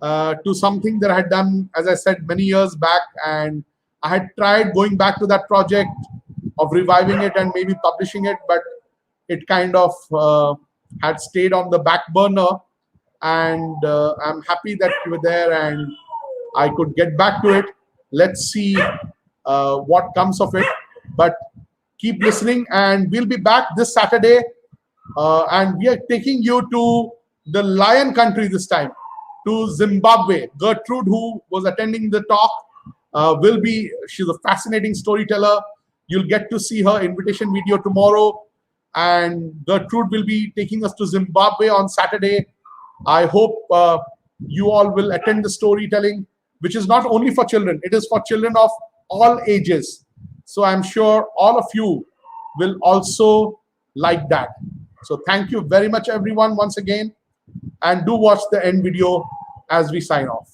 to something that I had done, as I said, many years back. And I had tried going back to that project of reviving it and maybe publishing it, but it kind of had stayed on the back burner. And I'm happy that you were there and I could get back to it. Let's see what comes of it. But keep listening, and we'll be back this Saturday. And we are taking you to the lion country this time, to Zimbabwe. Gertrude, who was attending the talk, she's a fascinating storyteller. You'll get to see her invitation video tomorrow. And Gertrude will be taking us to Zimbabwe on Saturday. I hope you all will attend the storytelling, which is not only for children, it is for children of all ages. So I'm sure all of you will also like that. So thank you very much, everyone, once again. And do watch the end video as we sign off.